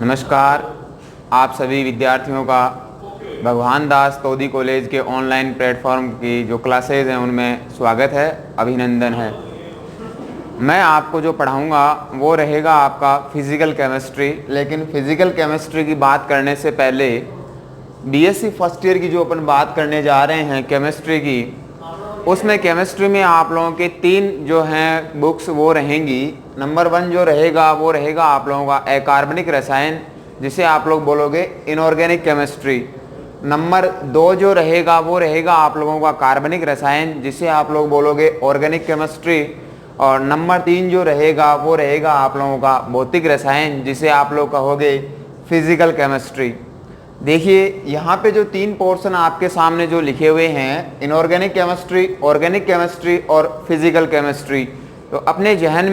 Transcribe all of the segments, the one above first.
नमस्कार। आप सभी विद्यार्थियों का भगवान दास तोदी कॉलेज के ऑनलाइन प्लेटफॉर्म की जो क्लासेज हैं उनमें स्वागत है, अभिनंदन है। मैं आपको जो पढ़ाऊंगा वो रहेगा आपका फिज़िकल केमिस्ट्री। लेकिन फिज़िकल केमिस्ट्री की बात करने से पहले बीएससी फर्स्ट ईयर की जो अपन बात करने जा रहे हैं केमिस्ट्री की, उसमें केमिस्ट्री में आप लोगों के 3 जो हैं बुक्स वो रहेंगी। नंबर 1 जो रहेगा वो रहेगा आप लोगों का अकार्बनिक रसायन, जिसे आप लोग बोलोगे इनऑर्गेनिक केमिस्ट्री। नंबर 2 जो रहेगा वो रहेगा आप लोगों का कार्बनिक रसायन, जिसे आप लोग बोलोगे ऑर्गेनिक केमिस्ट्री। और नंबर 3 जो रहेगा वो रहेगा आप लोगों का भौतिक रसायन, जिसे आप लोग कहोगे फिजिकल केमिस्ट्री। देखिए यहाँ पे जो 3 पोर्शन आपके सामने जो लिखे हुए हैं, इनऑर्गेनिक केमिस्ट्री, ऑर्गेनिक केमिस्ट्री और फिजिकल केमिस्ट्री, तो अपने जहन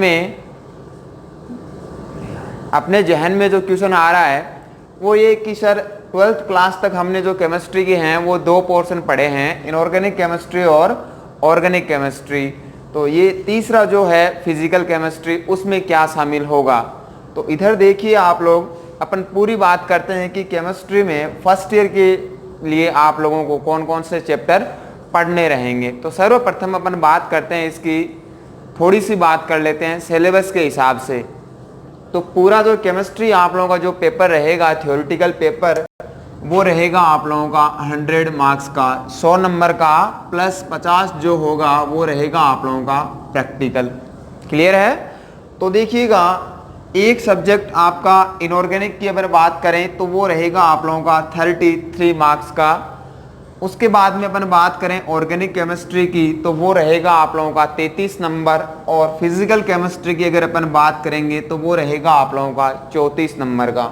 में जो क्वेश्चन आ रहा है वो ये कि सर 12th क्लास तक हमने जो केमिस्ट्री के हैं वो 2 पोर्शन पढ़े हैं, इनऑर्गेनिक केमिस्ट्री और ऑर्गेनिक केमिस्ट्री। तो ये तीसरा जो है फिजिकल केमिस्ट्री, उसमें क्या शामिल होगा। तो इधर देखिए आप लोग, अपन पूरी बात करते हैं कि केमिस्ट्री में फर्स्ट ईयर के लिए आप लोगों को कौन कौन से चैप्टर पढ़ने रहेंगे। तो सर्वप्रथम अपन बात करते हैं इसकी, थोड़ी सी बात कर लेते हैं सिलेबस के हिसाब से। तो पूरा जो केमिस्ट्री आप लोगों का जो पेपर रहेगा, थ्योरेटिकल पेपर, वो रहेगा आप लोगों का 100 मार्क्स का, 100 नंबर का, प्लस 50 जो होगा वो रहेगा आप लोगों का प्रैक्टिकल। क्लियर है। तो देखिएगा, एक सब्जेक्ट आपका इनऑर्गेनिक की अगर बात करें तो वो रहेगा आप लोगों का 33 मार्क्स का। उसके बाद में अपन बात करें ऑर्गेनिक केमिस्ट्री की तो वो रहेगा आप लोगों का 33 नंबर। और फिजिकल केमिस्ट्री की अगर अपन बात करेंगे तो वो रहेगा आप लोगों का 34 नंबर का।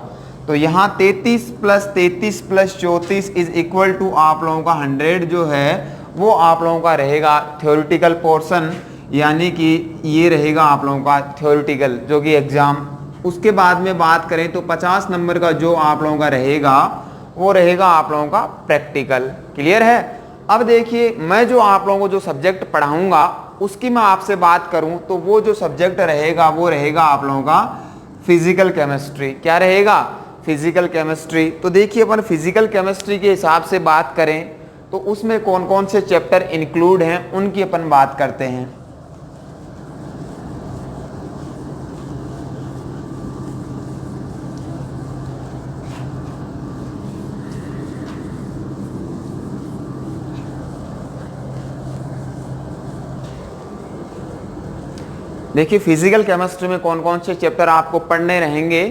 तो यहाँ 33 + 33 + 34 इज इक्वल टू आप लोगों का 100 जो है वो आप लोगों का रहेगा थ्योरेटिकल पोर्शन, यानी कि ये रहेगा आप लोगों का थ्योरेटिकल जो कि एग्जाम। उसके बाद में बात करें तो 50 नंबर का जो आप लोगों का रहेगा वो रहेगा आप लोगों का प्रैक्टिकल। क्लियर है। अब देखिए, मैं जो आप लोगों को जो सब्जेक्ट पढ़ाऊंगा उसकी मैं आपसे बात करूं तो वो जो सब्जेक्ट रहेगा वो रहेगा आप लोगों का फिजिकल केमिस्ट्री। क्या रहेगा? Physical chemistry. तो देखिए, अपन फिजिकल केमिस्ट्री के हिसाब से बात करें तो उसमें कौन कौन से चैप्टर इंक्लूड हैं उनकी अपन बात करते हैं। देखिए, फिजिकल केमिस्ट्री में कौन कौन से चैप्टर आपको पढ़ने रहेंगे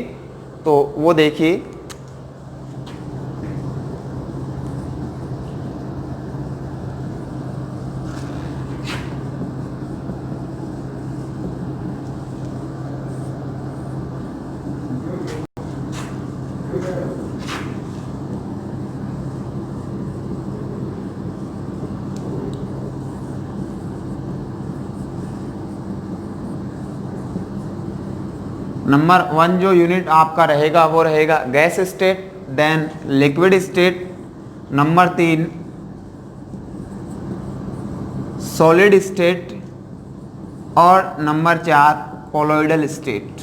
तो वो देखिए। नंबर 1 जो यूनिट आपका रहेगा वो रहेगा gas state, then liquid state. Number 3 solid state और नंबर 4 कोलोइडल स्टेट।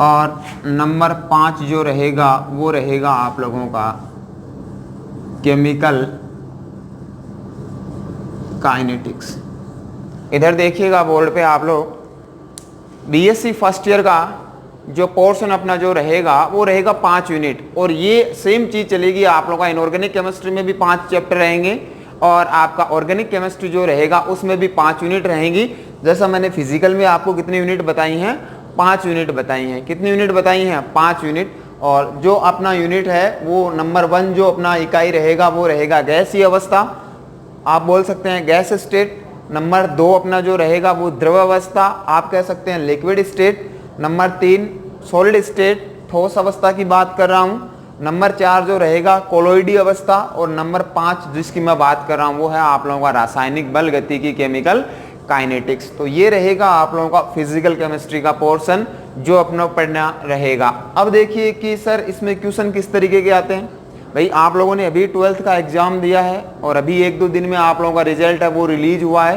और नंबर 5 जो रहेगा वो रहेगा आप लोगों का केमिकल काइनेटिक्स। इधर देखिएगा बोर्ड पे आप लोग, बीएससी फर्स्ट ईयर का जो पोर्शन अपना जो रहेगा वो रहेगा 5 यूनिट। और ये सेम चीज़ चलेगी आप लोगों का इनऑर्गेनिक केमिस्ट्री में भी 5 चैप्टर रहेंगे और आपका ऑर्गेनिक केमिस्ट्री जो रहेगा उसमें भी 5 यूनिट रहेंगी। जैसा मैंने फिजिकल में आपको कितनी यूनिट बताई हैं, 5 यूनिट बताई हैं। कितनी यूनिट बताई हैं? 5 यूनिट। और जो अपना यूनिट है वो नंबर 1 जो अपना इकाई रहेगा वो रहेगा गैसीय अवस्था, आप बोल सकते हैं गैस स्टेट। नंबर 2 अपना जो रहेगा वो द्रव अवस्था, आप कह सकते हैं liquid state. Number 3 solid state, ठोस अवस्था की बात कर रहा हूँ। नंबर 4 जो रहेगा कोलोइडी अवस्था। और नंबर 5 जिसकी मैं बात कर रहा हूँ वो है आप लोगों का रासायनिक बल गतिकी, केमिकल काइनेटिक्स। तो ये रहेगा आप लोगों का फिजिकल केमिस्ट्री का पोर्शन जो अपना पढ़ना रहेगा। अब देखिए कि सर इसमें क्वेश्चन किस तरीके के आते हैं। भाई आप लोगों ने अभी 12th का एग्जाम दिया है और अभी 1-2 दिन में आप लोगों का रिजल्ट है वो रिलीज हुआ है।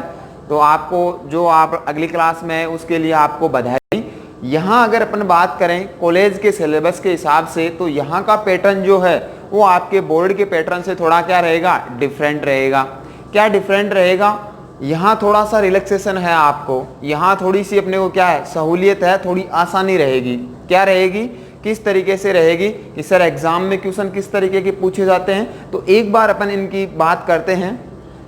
तो आपको जो आप अगली क्लास में है उसके लिए आपको बधाई। यहाँ अगर अपन बात करें कॉलेज के सिलेबस के हिसाब से तो यहाँ का पैटर्न जो है वो आपके बोर्ड के पैटर्न से थोड़ा क्या रहेगा, डिफरेंट रहेगा। क्या डिफरेंट रहेगा, यहाँ थोड़ा सा रिलैक्सेशन है आपको, यहाँ थोड़ी सी अपने को क्या है, सहूलियत है, थोड़ी आसानी रहेगी। क्या रहेगी, किस तरीके से रहेगी कि सर एग्जाम में क्वेश्चन किस तरीके के पूछे जाते हैं। तो एक बार अपन इनकी बात करते हैं।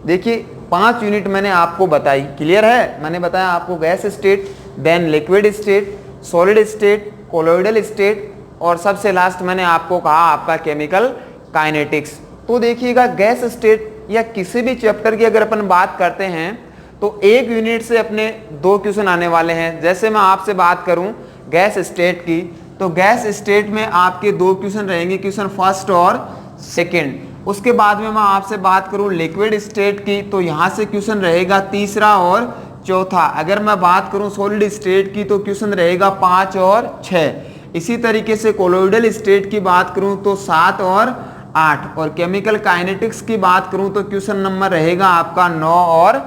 देखिए 5 यूनिट मैंने आपको बताई, क्लियर है। मैंने बताया आपको gas state, then liquid state, solid state, colloidal state, और सबसे लास्ट मैंने आपको कहा आपका केमिकल काइनेटिक्स। तो देखिएगा गैस स्टेट या किसी भी चैप्टर की अगर अपन बात करते हैं तो एक यूनिट से अपने 2 क्वेश्चन आने वाले हैं। जैसे मैं आपसे बात करूं गैस स्टेट की, तो गैस स्टेट में आपके 2 क्वेश्चन रहेंगे, क्वेश्चन फर्स्ट और सेकंड। उसके बाद में मैं आपसे बात करूं लिक्विड स्टेट की, तो यहां से क्वेश्चन रहेगा तीसरा और चौथा। अगर मैं बात करूं सॉलिड स्टेट की तो क्वेश्चन रहेगा 5 और 6। इसी तरीके से कोलोइडल स्टेट की बात करूं तो 7 और 8, और केमिकल काइनेटिक्स की बात करूं तो क्वेश्चन नंबर रहेगा आपका 9 और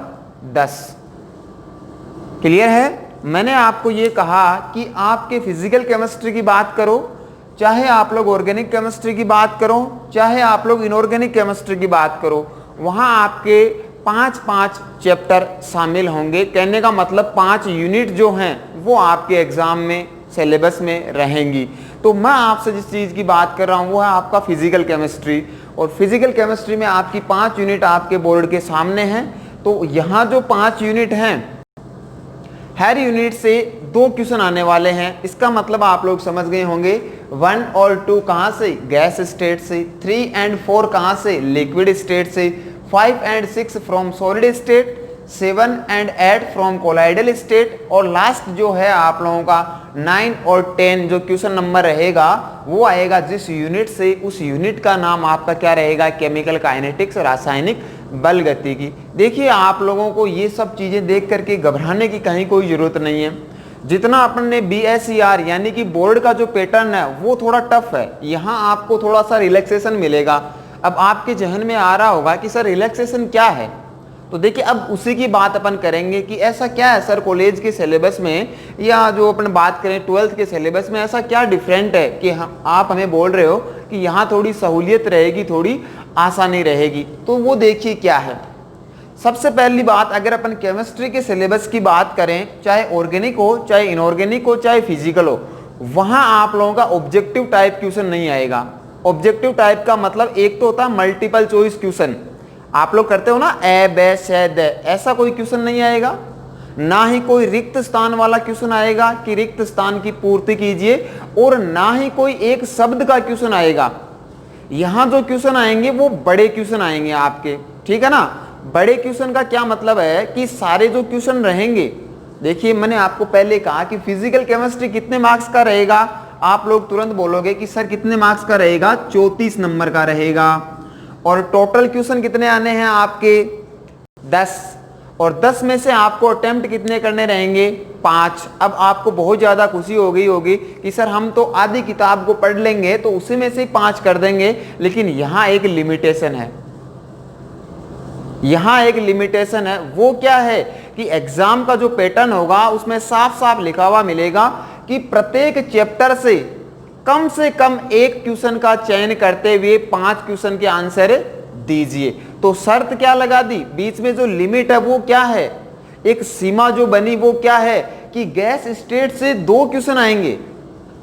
10। क्लियर है। मैंने आपको ये कहा कि आपके फिजिकल केमिस्ट्री की बात करो, चाहे आप लोग ऑर्गेनिक केमिस्ट्री की बात करो, चाहे आप लोग इनऑर्गेनिक केमिस्ट्री की बात करो, वहां आपके 5-5 चैप्टर शामिल होंगे। कहने का मतलब 5 यूनिट जो हैं वो आपके एग्जाम में सिलेबस में रहेंगी। तो मैं आपसे जिस चीज़ की बात कर रहा हूँ वो है आपका फिजिकल केमिस्ट्री, और फिजिकल केमिस्ट्री में आपकी 5 यूनिट आपके बोर्ड के सामने हैं। तो यहाँ जो 5 यूनिट हैं, हर यूनिट से 2 क्वेश्चन आने वाले हैं। इसका मतलब आप लोग समझ गए होंगे 1 और 2 कहाँ से, गैस स्टेट से, 3 एंड 4 कहाँ से, लिक्विड स्टेट से, 5 and 6 from solid state, 7 and 8 from colloidal state, और लास्ट जो है आप लोगों का 9 और 10 जो क्वेश्चन नंबर रहेगा वो आएगा जिस यूनिट से, उस यूनिट का नाम आपका क्या रहेगा, केमिकल काइनेटिक्स, रासायनिक बल गतिकी। देखिए आप लोगों को ये सब चीजें देख करके घबराने की कहीं कोई जरूरत नहीं है। जितना अपन ने BSER यानी कि बोर्ड का जो पैटर्न है वो थोड़ा टफ है, यहाँ आपको थोड़ा सा रिलैक्सेशन मिलेगा। अब आपके जहन में आ रहा होगा कि सर रिलैक्सेशन क्या है, तो देखिए अब उसी की बात अपन करेंगे कि ऐसा क्या है सर कॉलेज के सिलेबस में, या जो अपन बात करें 12th के सिलेबस में ऐसा क्या डिफरेंट है कि आप हमें बोल रहे हो कि यहाँ थोड़ी सहूलियत रहेगी, थोड़ी आसानी रहेगी। तो वो देखिए क्या है। सबसे पहली बात, अगर अपन केमिस्ट्री के सिलेबस की बात करें, चाहे ऑर्गेनिक हो, चाहे इनऑर्गेनिक हो, चाहे फिजिकल हो, वहां आप लोगों का ऑब्जेक्टिव टाइप क्वेश्चन नहीं आएगा। ऑब्जेक्टिव टाइप का मतलब एक तो होता है मल्टीपल चॉइस क्वेश्चन, आप लोग करते हो ना ए बे से द, ऐसा कोई क्वेश्चन नहीं आएगा। ना ही कोई रिक्त स्थान वाला क्वेश्चन आएगा कि रिक्त स्थान की पूर्ति कीजिए, और ना ही कोई एक शब्द का क्वेश्चन आएगा। यहां जो क्वेश्चन आएंगे वो बड़े क्वेश्चन आएंगे आपके, ठीक है ना। बड़े क्वेश्चन का क्या मतलब है कि सारे जो क्वेश्चन रहेंगे, देखिए मैंने आपको पहले कहा कि फिजिकल केमिस्ट्री कितने मार्क्स का रहेगा, आप लोग तुरंत बोलोगे कि सर कितने मार्क्स का रहेगा, 34 नंबर का रहेगा। और टोटल क्वेश्चन कितने आने हैं आपके, 10, और 10 में से आपको अटेम्प्ट कितने करने रहेंगे, 5। अब आपको बहुत ज्यादा खुशी हो गई होगी कि सर हम तो आधी किताब को पढ़ लेंगे तो उसी में से 5 कर देंगे, लेकिन यहाँ एक लिमिटेशन है। यहाँ एक लिमिटेशन है, वो क्या है कि एग्जाम का जो पैटर्न होगा उसमें साफ साफ लिखा हुआ मिलेगा कि प्रत्येक चैप्टर से कम एक क्वेश्चन का चयन करते हुए 5 क्वेश्चन के आंसर दीजिए। तो शर्त क्या लगा दी, बीच में जो लिमिट है वो क्या है, एक सीमा जो बनी वो क्या है कि गैस स्टेट से 2 क्वेश्चन आएंगे।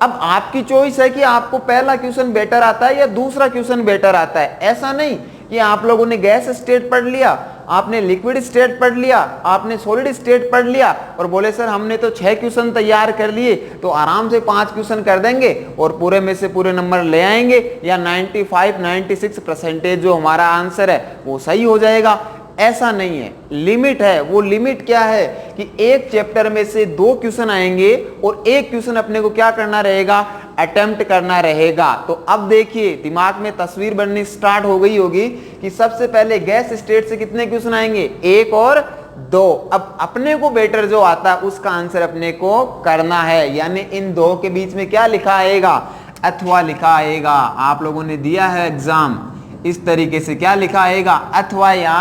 अब आपकी चॉइस है कि आपको पहला क्वेश्चन बेटर आता है या दूसरा क्वेश्चन बेटर आता है। ऐसा नहीं कि आप लोगों ने गैस स्टेट पढ़ लिया, आपने लिक्विड स्टेट पढ़ लिया, आपने सॉलिड स्टेट पढ़ लिया और बोले सर हमने तो 6 क्वेश्चन तैयार कर लिए तो आराम से 5 क्वेश्चन कर देंगे और पूरे में से पूरे नंबर ले आएंगे, या 95-96% जो हमारा आंसर है वो सही हो जाएगा। ऐसा नहीं है, लिमिट है। वो लिमिट क्या है कि एक चैप्टर में से 2 क्वेश्चन आएंगे और एक क्वेश्चन अपने को क्या करना रहेगा, अटेम्प्ट करना रहेगा। तो अब देखिए दिमाग में तस्वीर बननी स्टार्ट हो गई होगी कि सबसे पहले गैस स्टेट से कितने क्वेश्चन आएंगे, 1 और 2। अब अपने को बेटर जो आता है उसका आंसर अपने को करना है, यानी इन 2 के बीच में क्या लिखा आएगा, अथवा लिखा आएगा। आप लोगों ने दिया है एग्जाम, इस तरीके से क्या लिखा आएगा, अथवा या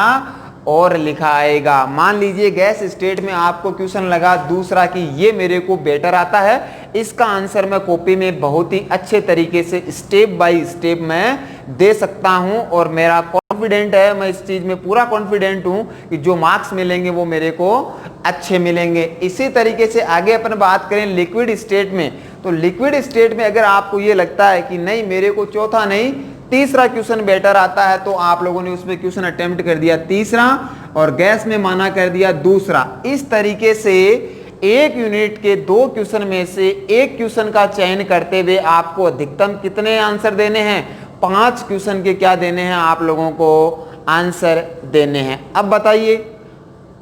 और लिखा आएगा। मान लीजिए गैस स्टेट में आपको क्वेश्चन लगा दूसरा कि ये मेरे को बेटर आता है, इसका आंसर मैं कॉपी में बहुत ही अच्छे तरीके से स्टेप बाय स्टेप मैं दे सकता हूं और मेरा कॉन्फिडेंट है, मैं इस चीज में पूरा कॉन्फिडेंट हूं कि जो मार्क्स मिलेंगे वो मेरे को अच्छे मिलेंगे। इसी तरीके से आगे अपन बात करें लिक्विड स्टेट में, तो लिक्विड स्टेट में अगर आपको ये लगता है कि नहीं मेरे को चौथा नहीं तीसरा क्वेश्चन बेटर आता है, तो आप लोगों ने उसमें क्वेश्चन अटेम्प्ट कर दिया तीसरा और गैस में माना कर दिया दूसरा। इस तरीके से एक यूनिट के 2 क्वेश्चन में से एक क्वेश्चन का चयन करते हुए आपको अधिकतम कितने आंसर देने हैं, 5 क्वेश्चन के क्या देने हैं आप लोगों को आंसर देने हैं। अब बताइए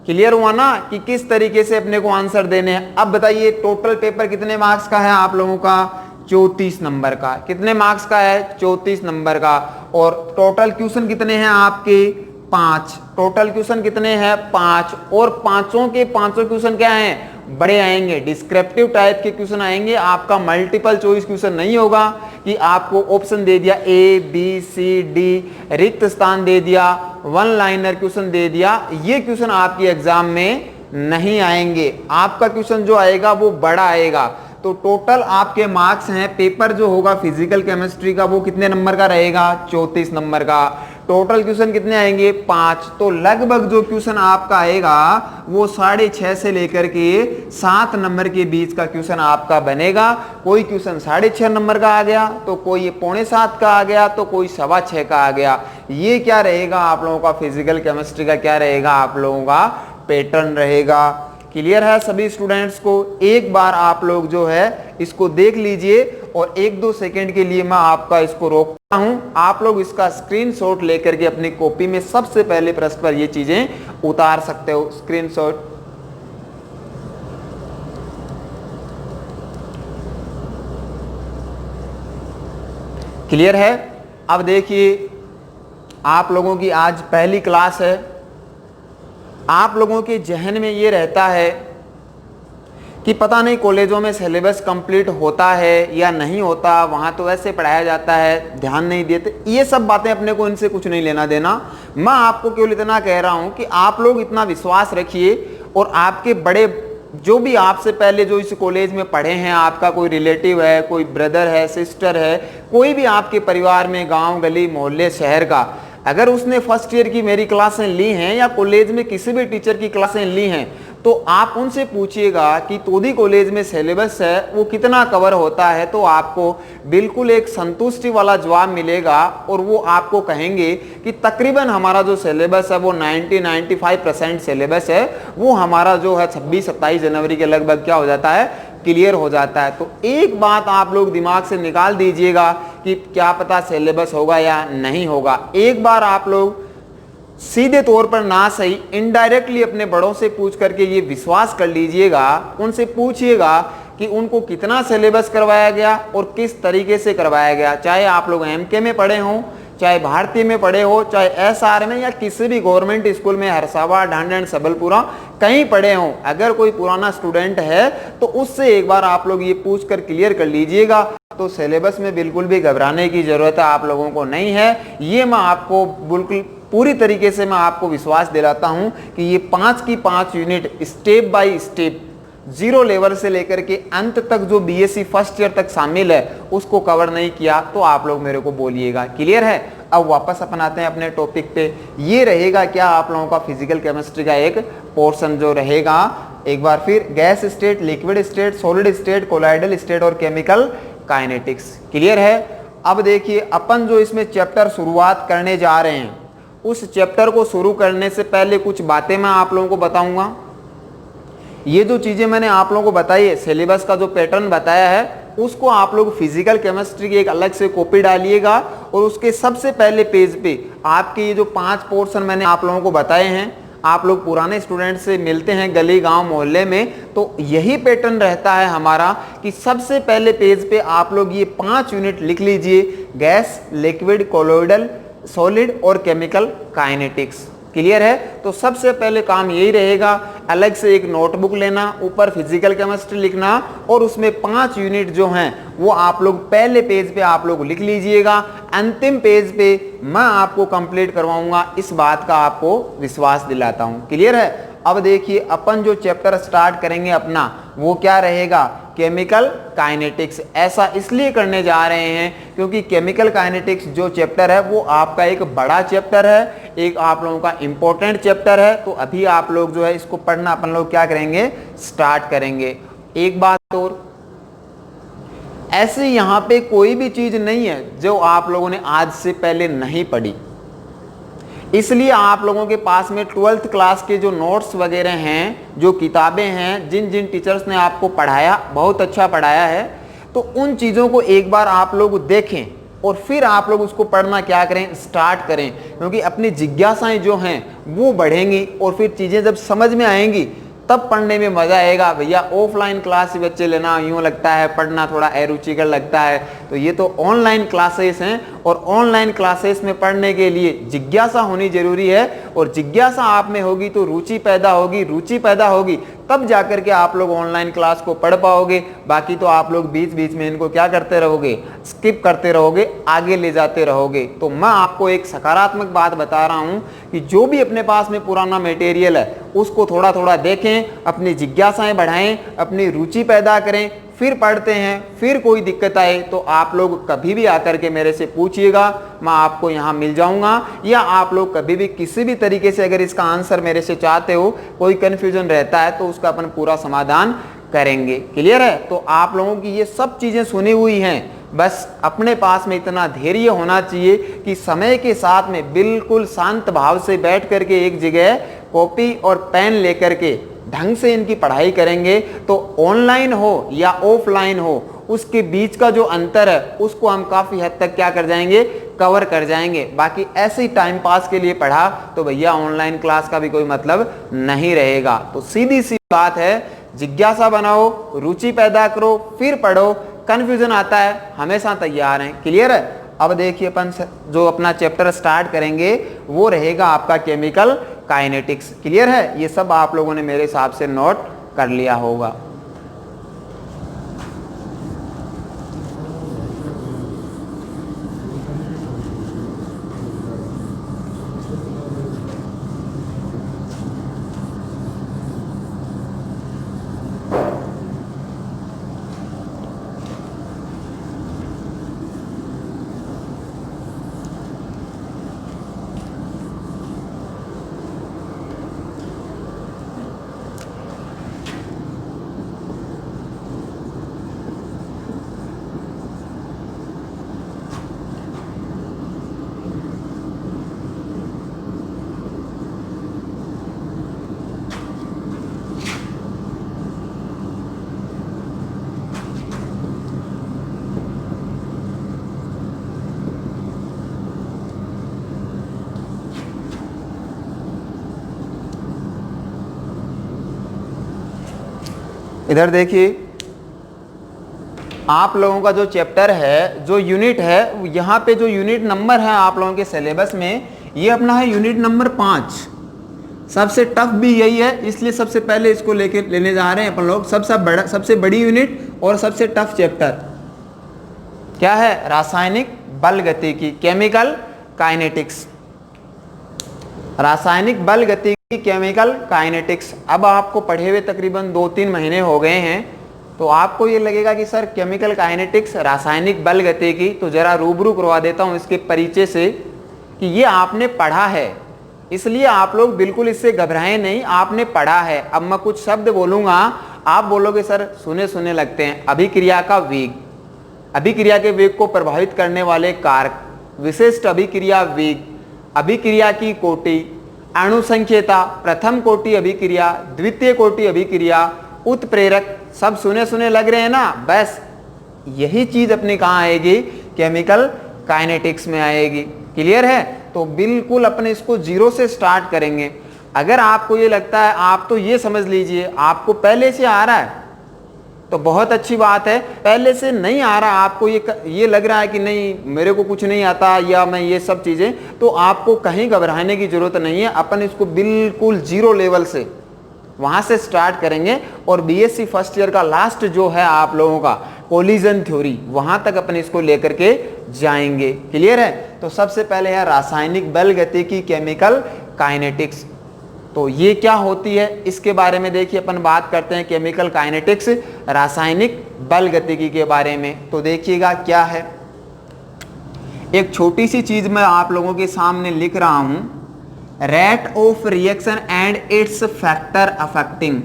क्लियर हुआ ना कि किस तरीके से अपने को आंसर देने हैं। अब बताइए टोटल पेपर कितने मार्क्स का है आप लोगों का, 34 नंबर का। कितने मार्क्स का है, 34 नंबर का। और टोटल क्वेश्चन कितने हैं आपके, 5। टोटल क्वेश्चन कितने हैं, 5। और पांचों के पांचों क्वेश्चन क्या हैं, बड़े आएंगे, डिस्क्रिप्टिव टाइप के क्वेश्चन आएंगे। आपका मल्टीपल चॉइस क्वेश्चन नहीं होगा कि आपको ऑप्शन दे दिया A B C D, रिक्त स्थान दे दिया, 1 लाइनर क्वेश्चन दे दिया। ये क्वेश्चन आपके एग्जाम में नहीं आएंगे। आपका क्वेश्चन जो आएगा वो बड़ा आएगा। तो टोटल आपके मार्क्स हैं, पेपर जो होगा फिजिकल केमिस्ट्री का वो कितने नंबर का रहेगा, 34 नंबर का। टोटल क्वेश्चन कितने आएंगे, 5। तो लगभग जो क्वेश्चन आपका आएगा वो 6.5 से लेकर के 7 नंबर के बीच का क्वेश्चन आपका बनेगा। कोई क्वेश्चन 6.5 नंबर का आ गया, तो कोई 6.25 का आ गया, तो कोई 6.25 का आ गया। ये क्या रहेगा आप लोगों का फिजिकल केमिस्ट्री का क्या रहेगा आप लोगों का पैटर्न रहेगा। क्लियर है सभी स्टूडेंट्स को। एक बार आप लोग जो है इसको देख लीजिए और 1-2 सेकंड के लिए मैं आपका इसको रोकता हूं। आप लोग इसका स्क्रीनशॉट लेकर के अपनी कॉपी में सबसे पहले पृष्ठ पर ये चीजें उतार सकते हो। स्क्रीनशॉट क्लियर है। अब देखिए आप लोगों की आज पहली क्लास है। आप लोगों के जहन में ये रहता है कि पता नहीं कॉलेजों में सिलेबस कंप्लीट होता है या नहीं होता, वहाँ तो वैसे पढ़ाया जाता है, ध्यान नहीं देते। ये सब बातें अपने को इनसे कुछ नहीं लेना देना। मैं आपको केवल इतना कह रहा हूँ कि आप लोग इतना विश्वास रखिए और आपके बड़े जो भी आपसे पहले जो इस कॉलेज में पढ़े हैं, आपका कोई रिलेटिव है, कोई ब्रदर है, सिस्टर है, कोई भी आपके परिवार में गाँव गली मोहल्ले शहर का, अगर उसने फर्स्ट ईयर की मेरी क्लासें ली हैं या कॉलेज में किसी भी टीचर की क्लासें ली हैं, तो आप उनसे पूछिएगा कि तोदी कॉलेज में सिलेबस है वो कितना कवर होता है, तो आपको बिल्कुल एक संतुष्टि वाला जवाब मिलेगा। और वो आपको कहेंगे कि तकरीबन हमारा जो सिलेबस है वो 90-95% सिलेबस है, वो हमारा जो है 26-27 जनवरी के लगभग क्या हो जाता है, क्लियर हो जाता है। तो एक बात आप लोग दिमाग से निकाल दीजिएगा कि क्या पता सिलेबस होगा या नहीं होगा। एक बार आप लोग सीधे तौर पर ना सही इनडायरेक्टली अपने बड़ों से पूछ करके ये विश्वास कर लीजिएगा, उनसे पूछिएगा कि उनको कितना सिलेबस करवाया गया और किस तरीके से करवाया गया। चाहे आप लोग एमके में पढ़े हों, चाहे भारतीय में पढ़े हो, चाहे एसआर में या किसी भी गवर्नमेंट स्कूल में हरसावा ढांढन सबलपुरा कहीं पढ़े हों, अगर कोई पुराना स्टूडेंट है तो उससे एक बार आप लोग ये पूछ कर क्लियर कर लीजिएगा। तो सिलेबस में बिल्कुल भी घबराने की जरूरत आप लोगों को नहीं है। ये मैं आपको बिल्कुल पूरी तरीके से मैं आपको विश्वास दिलाता हूं कि ये 5 की 5 unit step by step 0 level से लेकर के अंत तक जो बीएससी फर्स्ट ईयर तक शामिल है उसको कवर नहीं किया तो आप लोग मेरे को बोलिएगा। क्लियर है। अब वापस अपन आते हैं अपने टॉपिक पे। ये रहेगा क्या आप लोगों का फिजिकल केमिस्ट्री का एक पोर्शन जो रहेगा, एक बार फिर gas state, liquid state, solid state, colloidal state और केमिकल काइनेटिक्स। क्लियर है। अब देखिए अपन जो इसमें चैप्टर शुरुआत करने जा रहे हैं, उस चैप्टर को शुरू करने से पहले कुछ बातें मैं आप लोगों को बताऊंगा। ये जो चीजें मैंने आप लोगों को बताई है, सिलेबस का जो पैटर्न बताया है, उसको आप लोग फिजिकल केमिस्ट्री की एक अलग से कॉपी डालिएगा और उसके सबसे पहले पेज पे आपके ये जो 5 पोर्शन मैंने आप लोगों को बताए हैं, आप लोग पुराने स्टूडेंट से मिलते हैं गली गांव मोहल्ले में, तो यही पैटर्न रहता है हमारा कि सबसे पहले पेज पे आप लोग ये 5 यूनिट लिख लीजिए, गैस, लिक्विड, कोलोइडल, सॉलिड और केमिकल काइनेटिक्स। क्लियर है? तो सबसे पहले काम यही रहेगा, अलग से एक नोटबुक लेना, ऊपर फिजिकल केमिस्ट्री लिखना और उसमें 5 यूनिट जो हैं वो आप लोग पहले पेज पे आप लोग लिख लीजिएगा। अंतिम पेज पे मैं आपको कंप्लीट करवाऊंगा, इस बात का आपको विश्वास दिलाता हूं। क्लियर है? अब देखिए अपन जो चैप्टर स्टार्ट करेंगे अपना वो क्या रहेगा? Chemical kinetics. ऐसा इसलिए करने जा रहे हैं क्योंकि केमिकल काइनेटिक्स जो चैप्टर है वो आपका एक बड़ा चैप्टर है, एक आप लोगों का इंपॉर्टेंट चैप्टर है। तो अभी आप लोग जो है इसको पढ़ना अपन लोग क्या करेंगे? स्टार्ट करेंगे। एक बात और, ऐसे यहां पे कोई भी चीज नहीं है जो आप लोगों ने आज से पहले नहीं पढ़ी, इसलिए आप लोगों के पास में 12th क्लास के जो नोट्स वगैरह हैं, जो किताबें हैं, जिन जिन टीचर्स ने आपको पढ़ाया, बहुत अच्छा पढ़ाया है, तो उन चीज़ों को एक बार आप लोग देखें और फिर आप लोग उसको पढ़ना क्या करें? स्टार्ट करें। क्योंकि अपनी जिज्ञासाएं जो हैं वो बढ़ेंगी और फिर चीज़ें जब समझ में आएंगी तब पढ़ने में मजा आएगा। भैया ऑफलाइन क्लास बच्चे लेना यूं लगता है पढ़ना थोड़ा अरुचिकर लगता है, तो ये तो ऑनलाइन क्लासेस हैं और ऑनलाइन क्लासेस में पढ़ने के लिए जिज्ञासा होनी जरूरी है। और जिज्ञासा आप में होगी तो रुचि पैदा होगी, रुचि पैदा होगी तब जाकर के आप लोग ऑनलाइन क्लास को पढ़ पाओगे। बाकी तो आप लोग बीच बीच में इनको क्या करते रहोगे? स्किप करते रहोगे, आगे ले जाते रहोगे। तो मैं आपको एक सकारात्मक बात बता रहा हूं कि जो भी अपने पास में पुराना मटेरियल है उसको थोड़ा थोड़ा देखें, अपनी जिज्ञासाएं बढ़ाएं, अपनी रुचि पैदा करें, फिर पढ़ते हैं। फिर कोई दिक्कत आए तो आप लोग कभी भी आकर के मेरे से पूछिएगा, मैं आपको यहाँ मिल जाऊंगा। या आप लोग कभी भी किसी भी तरीके से अगर इसका आंसर मेरे से चाहते हो, कोई कंफ्यूजन रहता है तो उसका अपन पूरा समाधान करेंगे। क्लियर है? तो आप लोगों की ये सब चीजें सुनी हुई हैं, बस अपने पास में इतना धैर्य होना चाहिए कि समय के साथ में बिल्कुल शांत भाव से बैठ करके एक जगह कॉपी और पेन लेकर के ढंग से इनकी पढ़ाई करेंगे तो ऑनलाइन हो या ऑफलाइन हो उसके बीच का जो अंतर है उसको हम काफी हद तक क्या कर जाएंगे? कवर कर जाएंगे। बाकी ऐसे ही टाइम पास के लिए पढ़ा तो भैया ऑनलाइन क्लास का भी कोई मतलब नहीं रहेगा। तो सीधी सी बात है, जिज्ञासा बनाओ, रुचि पैदा करो, फिर पढ़ो। कंफ्यूजन आता है हमेशा तैयार हैं। क्लियर है? अब देखिए अपन जो अपना चैप्टर स्टार्ट करेंगे वो रहेगा आपका केमिकल काइनेटिक्स। क्लियर है? ये सब आप लोगों ने मेरे हिसाब से नोट कर लिया होगा। इधर देखिए, आप लोगों का जो चैप्टर है, जो यूनिट है, यहाँ पे जो यूनिट नंबर है आप लोगों के सिलेबस में, ये अपना है यूनिट नंबर 5। सबसे टफ भी यही है, इसलिए सबसे पहले इसको लेने जा रहे हैं अपन लोग। सबसे बड़ी यूनिट और सबसे टफ चैप्टर क्या है? रासायनिक बल गतिकी, केमिकल काइनेटिक्स। रासायनिक बल गतिकी, केमिकल काइनेटिक्स। अब आपको पढ़े हुए तकरीबन 2-3 महीने हो गए हैं, तो आपको ये लगेगा कि सर केमिकल काइनेटिक्स, रासायनिक बल गतिकी, तो जरा रूबरू करवा देता हूं इसके परिचय से कि ये आपने पढ़ा है, इसलिए आप लोग बिल्कुल इससे घबराएं नहीं, आपने पढ़ा है। अब मैं कुछ शब्द बोलूंगा, आप बोलोगे सर सुने सुने लगते हैं। अभिक्रिया का वेग, अभिक्रिया के वेग को प्रभावित करने वाले कारक, विशिष्ट अभिक्रिया वेग, अभिक्रिया की कोटि, अणुसंख्यता, प्रथम कोटि अभिक्रिया, द्वितीय कोटि अभिक्रिया, उत्प्रेरक, सब सुने सुने लग रहे हैं ना? बस यही चीज अपने कहाँ आएगी? केमिकल काइनेटिक्स में आएगी। क्लियर है? तो बिल्कुल अपने इसको जीरो से स्टार्ट करेंगे। अगर आपको ये लगता है, आप तो ये समझ लीजिए आपको पहले से आ रहा है, तो बहुत अच्छी बात है। पहले से नहीं आ रहा आपको, ये लग रहा है कि नहीं मेरे को कुछ नहीं आता या मैं ये सब चीज़ें, तो आपको कहीं घबराने की ज़रूरत नहीं है। अपन इसको बिल्कुल जीरो लेवल से वहाँ से स्टार्ट करेंगे और बीएससी फर्स्ट ईयर का लास्ट जो है आप लोगों का कोलिजन थ्योरी, वहाँ तक अपन इसको लेकर के जाएंगे। क्लियर है? तो सबसे पहले है रासायनिक बल गतिकी, केमिकल काइनेटिक्स। तो ये क्या होती है इसके बारे में देखिए अपन बात करते हैं, केमिकल काइनेटिक्स, रासायनिक बल गतिकी के बारे में। तो देखिएगा क्या है, एक छोटी सी चीज मैं आप लोगों के सामने लिख रहा हूं, rate of reaction and its factor affecting.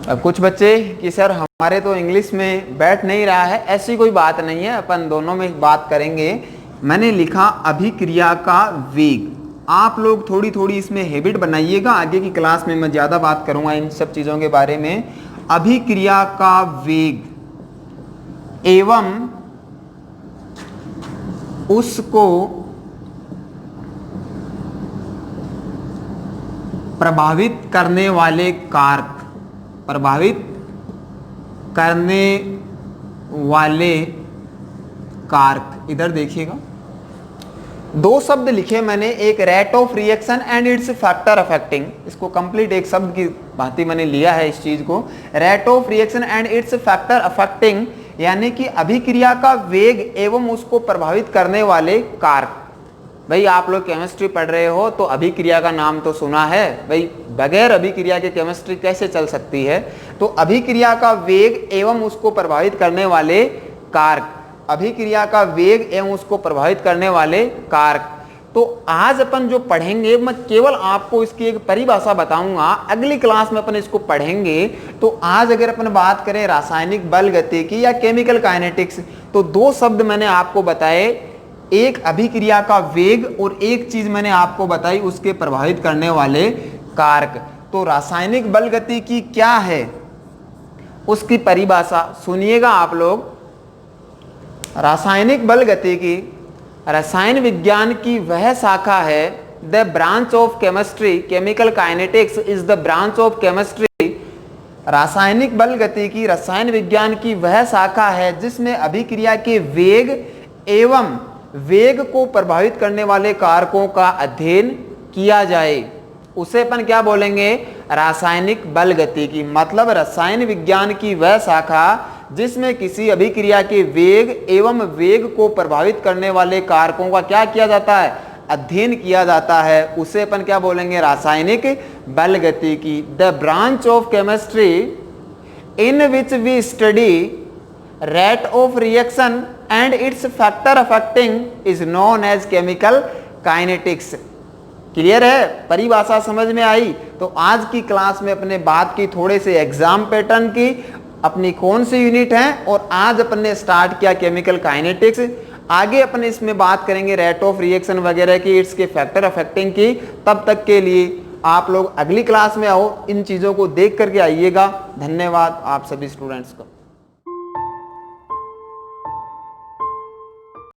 अब कुछ बच्चे कि सर हमारे तो इंग्लिश में बैठ नहीं रहा है, ऐसी कोई बात नहीं है, अपन दोनों में बात करेंगे। मैंने लिखा अभिक्रिया का वेग। आप लोग थोड़ी थोड़ी इसमें हैबिट बनाइएगा, आगे की क्लास में मैं ज़्यादा बात करूंगा इन सब चीज़ों के बारे में। अभिक्रिया का वेग एवं उसको प्रभावित करने वाले कारक, प्रभावित करने वाले कारक। इधर देखिएगा, दो शब्द लिखे मैंने, एक rate of reaction and its factor affecting. इसको कंप्लीट एक शब्द की भांति मैंने लिया है इस चीज को, rate of reaction and its factor affecting, यानी कि अभिक्रिया का वेग एवं उसको प्रभावित करने वाले कारक। भाई आप लोग केमिस्ट्री पढ़ रहे हो तो अभिक्रिया का नाम तो सुना है, भाई बगैर अभिक्रिया के केमिस्ट्री कैसे चल सकती है। तो अभिक्रिया का वेग एवं उसको प्रभावित करने वाले कारक, अभिक्रिया का वेग एवं उसको प्रभावित करने वाले कारक। तो आज अपन जो पढ़ेंगे, मैं केवल आपको इसकी एक परिभाषा बताऊंगा, अगली क्लास में अपन इसको पढ़ेंगे। तो आज अगर अपन बात करें रासायनिक बल गतिकी या केमिकल काइनेटिक्स, तो दो शब्द मैंने आपको बताए, एक अभिक्रिया का वेग और एक चीज मैंने आपको बताई उसके प्रभावित करने वाले कारक। तो रासायनिक बल गतिकी क्या है उसकी परिभाषा सुनिएगा आप लोग। रासायनिक बल गतिकी रसायन विज्ञान की वह शाखा है, the branch of chemistry, chemical kinetics is the branch of chemistry. रासायनिक बल गतिकी रसायन विज्ञान की वह शाखा है जिसमें अभिक्रिया के वेग एवं वेग को प्रभावित करने वाले कारकों का अध्ययन किया जाए। उसे अपन क्या बोलेंगे? रासायनिक बल गतिकी। मतलब रसायन विज्ञान की वह शाखा जिसमें किसी अभिक्रिया के वेग एवं वेग को प्रभावित करने वाले कारकों का क्या किया जाता है? अध्ययन किया जाता है। उसे अपन क्या बोलेंगे? रासायनिक बल गतिकी। The branch of chemistry in which we study rate of reaction and its factor affecting is known as chemical kinetics. Clear है? परिभाषा समझ में आई? तो आज की क्लास में अपने बात की थोड़े से एग्जाम पैटर्न की, अपनी कौन सी यूनिट है, और आज अपन ने स्टार्ट किया केमिकल काइनेटिक्स। आगे अपन इसमें बात करेंगे रेट ऑफ रिएक्शन वगैरह की, इट्स के फैक्टर अफेक्टिंग की। तब तक के लिए आप लोग अगली क्लास में आओ, इन चीज़ों को देख करके आइएगा। धन्यवाद आप सभी स्टूडेंट्स को।